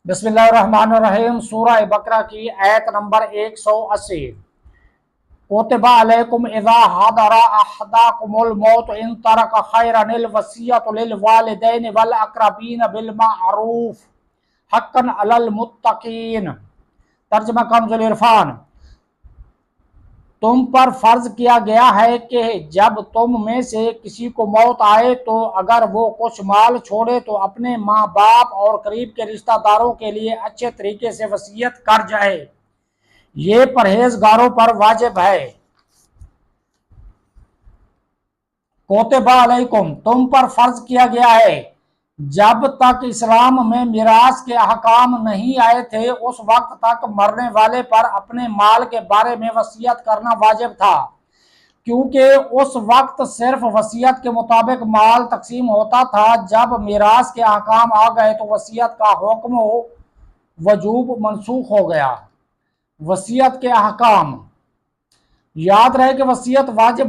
بسم اللہ الرحمن الرحیم۔ سورہ بقرہ کی آیت نمبر 180۔ کتب علیکم اذا حضر احدکم الموت ان ترک خیرا الوصیۃ للوالدین والاقربین بالمعروف حقا علی المتقین۔ ترجمہ کنز العرفان۔ تم پر فرض کیا گیا ہے کہ جب تم میں سے کسی کو موت آئے تو اگر وہ کچھ مال چھوڑے تو اپنے ماں باپ اور قریب کے رشتہ داروں کے لیے اچھے طریقے سے وصیت کر جائے، یہ پرہیزگاروں پر واجب ہے۔ کوتب علیکم، تم پر فرض کیا گیا ہے۔ جب تک اسلام میں میراث کے احکام نہیں آئے تھے اس وقت تک مرنے والے پر اپنے مال کے بارے میں وصیت کرنا واجب تھا، کیونکہ اس وقت صرف وصیت کے مطابق مال تقسیم ہوتا تھا۔ جب میراث کے احکام آ گئے تو وصیت کا حکم و وجوب منسوخ ہو گیا۔ وصیت کے احکام۔ یاد رہے کہ وصیت واجب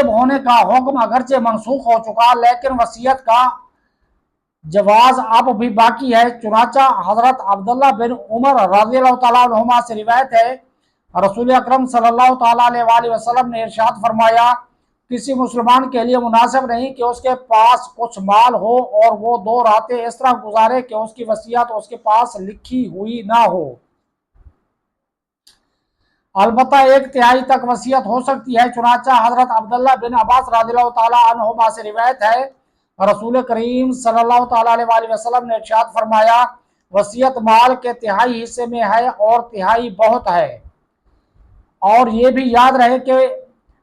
ہونے کا حکم اگرچہ منسوخ ہو چکا، لیکن وصیت کا جواز اب بھی باقی ہے۔ چنانچہ حضرت عبداللہ بن عمر رضی اللہ تعالیٰ عنہما سے روایت ہے، رسول اکرم صلی اللہ تعالیٰ علیہ وآلہ وسلم نے ارشاد فرمایا، کسی مسلمان کے لیے مناسب نہیں کہ اس کے پاس کچھ مال ہو اور وہ 2 راتیں اس طرح گزارے کہ اس کی وصیت اس کے پاس لکھی ہوئی نہ ہو۔ البتہ 1/3 تک وصیت ہو سکتی ہے۔ چنانچہ حضرت عبداللہ بن عباس رضی اللہ تعالیٰ عنہما سے روایت ہے، رسول کریم صلی اللہ تعالیٰ علیہ وآلہ وسلم نے ارشاد فرمایا، وصیت مال کے 1/3 حصے میں ہے اور 1/3 بہت ہے۔ اور یہ بھی یاد رہے کہ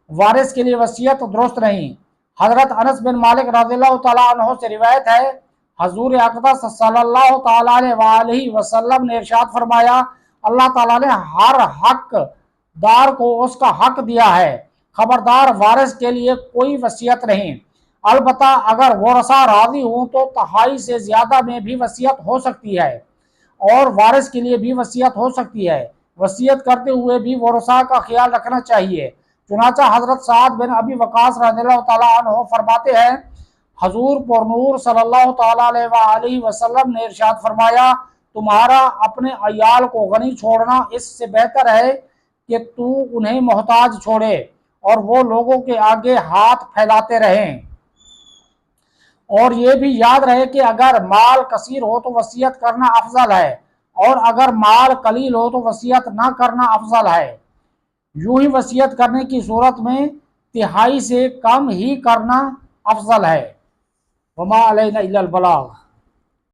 وارث کے لیے وصیت درست نہیں۔ حضرت انس بن مالک رضی اللہ تعالیٰ عنہ سے روایت ہے، حضور اقدس صلی اللہ تعالیٰ علیہ وآلہ وسلم نے ارشاد فرمایا، اللہ تعالیٰ نے ہر حق دار کو اس کا حق دیا ہے، خبردار وارث کے لیے کوئی وصیت نہیں۔ البتہ اگر ورثہ راضی ہوں تو 1/2 سے زیادہ میں بھی وصیت ہو سکتی ہے اور وارث کے لیے بھی وصیت ہو سکتی ہے۔ وصیت کرتے ہوئے بھی ورثہ کا خیال رکھنا چاہیے۔ چنانچہ حضرت سعد بن ابی وقاص رضی اللہ تعالیٰ عنہ فرماتے ہیں، حضور پر نور صلی اللہ تعالیٰ علیہ وآلہ وسلم نے ارشاد فرمایا، تمہارا اپنے عیال کو غنی چھوڑنا اس سے بہتر ہے کہ تو انہیں محتاج چھوڑے اور وہ لوگوں کے آگے ہاتھ پھیلاتے رہیں۔ اور یہ بھی یاد رہے کہ اگر مال کثیر ہو تو وصیت کرنا افضل ہے اور اگر مال قلیل ہو تو وصیت نہ کرنا افضل ہے۔ یوں ہی وصیت کرنے کی صورت میں 1/3 سے کم ہی کرنا افضل ہے۔ وما علینا الا البلاغ۔